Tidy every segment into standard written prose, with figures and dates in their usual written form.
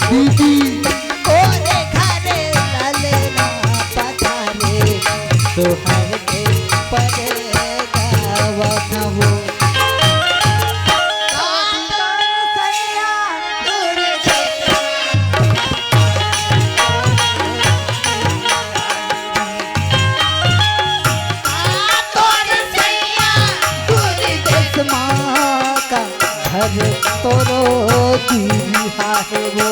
दीदी ओरे घरे ललना पधारे तोहर के परेगा वनवो घर तोरो दीदी है वो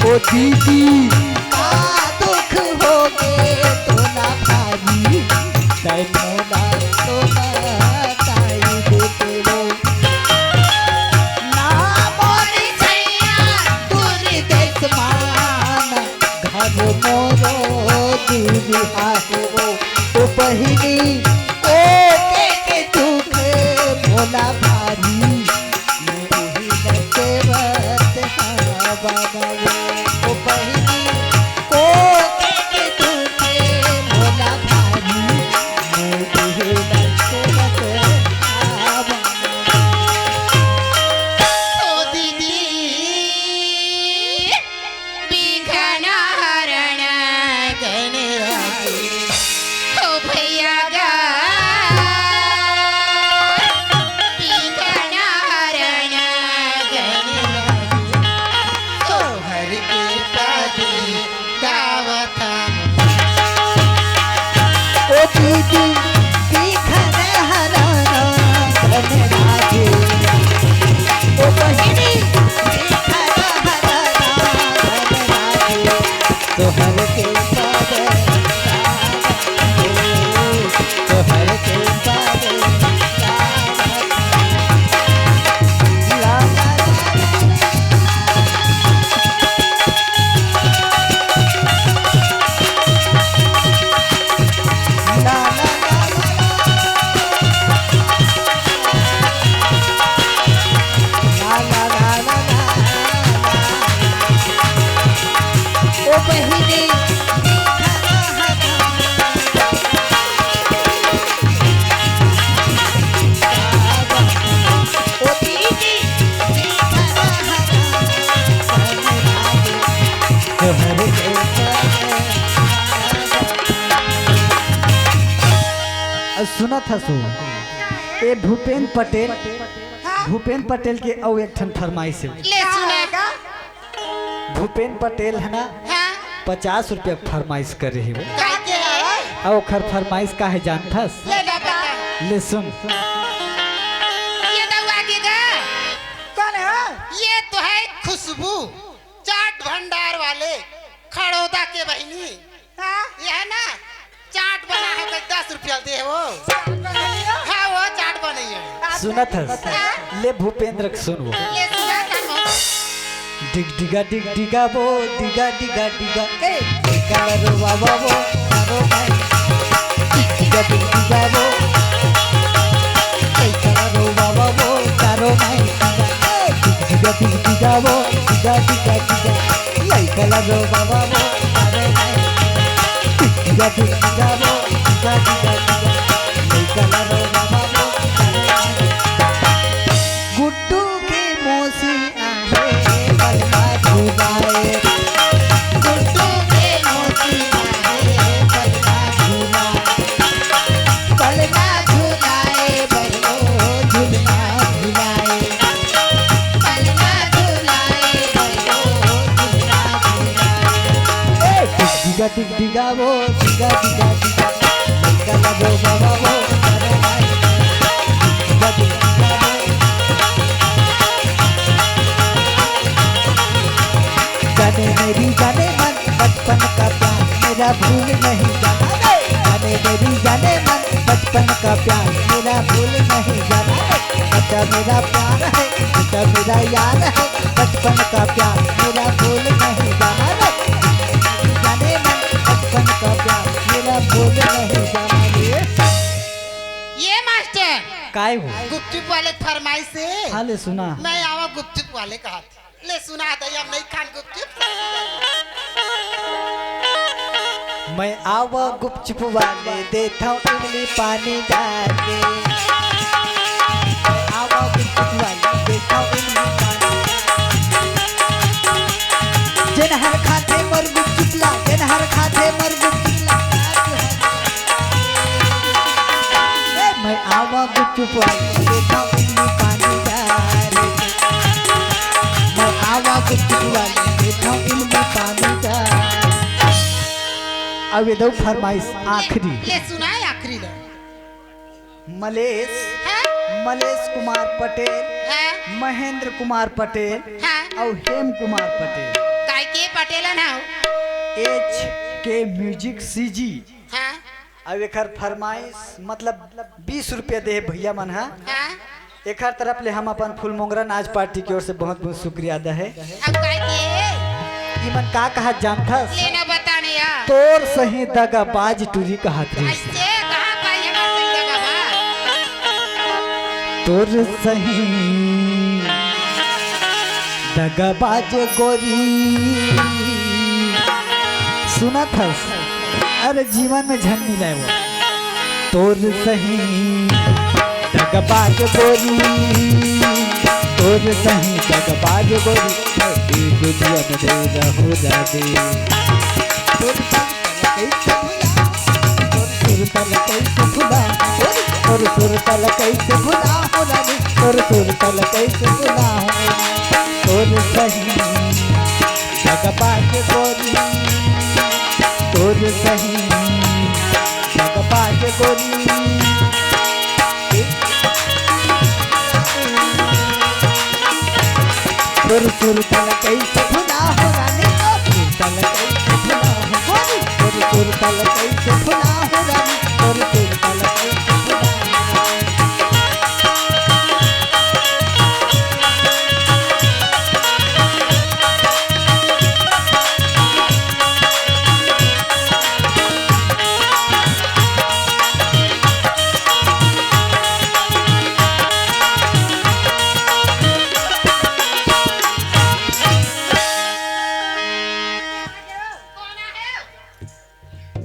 ओ दीदी दुख हो गए तो ना भारी दैनोला तो ताई देते वो ना मोरी छैया दूर देश मान घर मोरो दीदी है वो ओ बहिनी ओ के दुख भोला भारी ओ बहिनी को के तुझे भोला भारी मुझे लगते ओ दीदी बिघना हरण गणराज ओ भैया गा बिघना हरण गणराज तो हर के पद गावता ओ दीदी बिखर हराना गणराज ओ बहिनी बिखर हराना गणराज तो हर के पद तो हर के पद ला ला ला ला ला ला ला ओ बहिनी ओ दीदी सुना था सो ए भूपेन पटेल के औ एक ठन फरमाइश है ले सुनेगा भूपेन पटेल है ना हां 50 रुपया फरमाइश कर रही वो काय के है और खर फरमाइश का है जानथस ले ना बता ले सुन ये दवा की गा कौन है ये तो है खुशबू चाट भंडार वाले खड़ौदा के बहिनी हाँ ये है ना चाट बना है 10 रुपया दे वो हाँ वो चाट बनी है सुनत हस ले भूपेंद्र के सुन वो ले सुना था डिग डिगा वो डिगा ए डिगा रो बाबा वो रो भाई डिगा वो ए करा रो बाबा वो करो भाई डिगा वो डिगा ए करा रो बाबा वो करो भाई डिगा वो डिगा ए करा रो बाबा वो गुड्डू के मौसी आहे बलमा झुलाए गुड्डू के मौसी आहे बलमा झुलाए बलो झुलना झुलाए बलमा झुलाए बलो झुलना झुलाए ए डिगा वो डिगा लड़का लगो बाबा वो अरे भाई डिगा जाने मेरी जाने मन बचपन का प्यार मेरा भूल नहीं जाना जाने मेरी जाने मन बचपन का प्यार मेरा भूल नहीं जाना बच्चा मेरा प्यार है बच्चा मेरा यार है बचपन का प्यार मेरा भूल नहीं जाना जाने मन बचपन का प्यार मेरा भूल नहीं जाना काय हो गुपचुप वाले की फरमाइश से हाँ ले सुना मैं आवा गुपचुप वाले का हाथ ले सुना दे हम नहीं खान गुपचुप मैं आवा गुपचुप वाले देता हूँ इमली पानी डाल के मैं आवा गुपचुप वाले देता हूँ इमली पानी जिन हर खाते मर गुपचुप ला जिन हर खाते मर गुपचुप ला मैं आवा गुपचुप वाले देता हूँ इमली पानी डाल के मैं आवा गुपचुप वाले देता हूँ इमली पानी डाल अब ये दो फरमाइश आखिरी ले सुना है आखिरी ले मलेश हैं मलेश कुमार पटेल हैं महेंद्र कुमार पटेल हैं और हेम कुमार पटेल काय के पटेल ना हो एच के म्यूजिक सीजी हैं अब एक फरमाइश मतलब 20 रुपया दे भैया मन है हैं एक तरफ ले हम अपन फुल मोंगरा नाच पार्टी की ओर से बहुत बहुत शुक्रिया अदा है अब काय के इमन का कहा जानता लेना बताने यार तोर सही दगाबाज टूरी कहा ऐसे कहां का ये सही जगह बा तोर सही दगाबाज गोरी सुना था अरे जीवन में झन मिला वो तोर सही दगाबाज गोरी तोर सही दगाबाज गोरी दुनिया में दे हो जाते तोर तल कैसे भुला तोर सुर तल कैसे भुला हो रानी तोर सुर तल कैसे भुला हो तोर सही दगाबाज गोरी तोर सही दगाबाज गोरी तोर सुर तल कैसे भुला हो रानी तोर सुर तल कैसे भुला हो गोरी तोर सुर तल कैसे भुला हो रानी